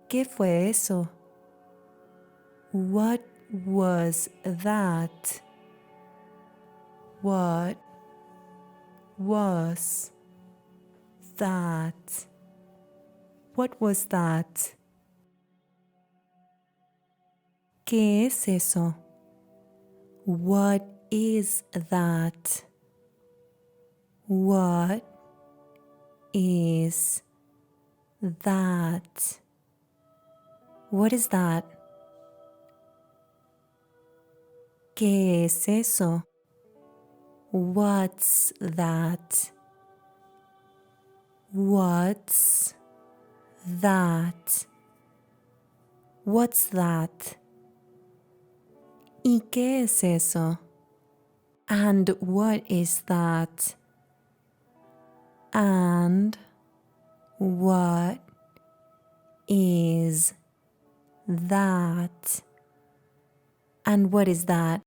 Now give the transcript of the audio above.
¿Qué fue eso? What was that? What was that? What was that? ¿Qué es eso? What is that? What is that? What is that? ¿Qué es eso? What's that? What's that? What's that? ¿Y qué es eso? And what is that? And what is that? And what is that?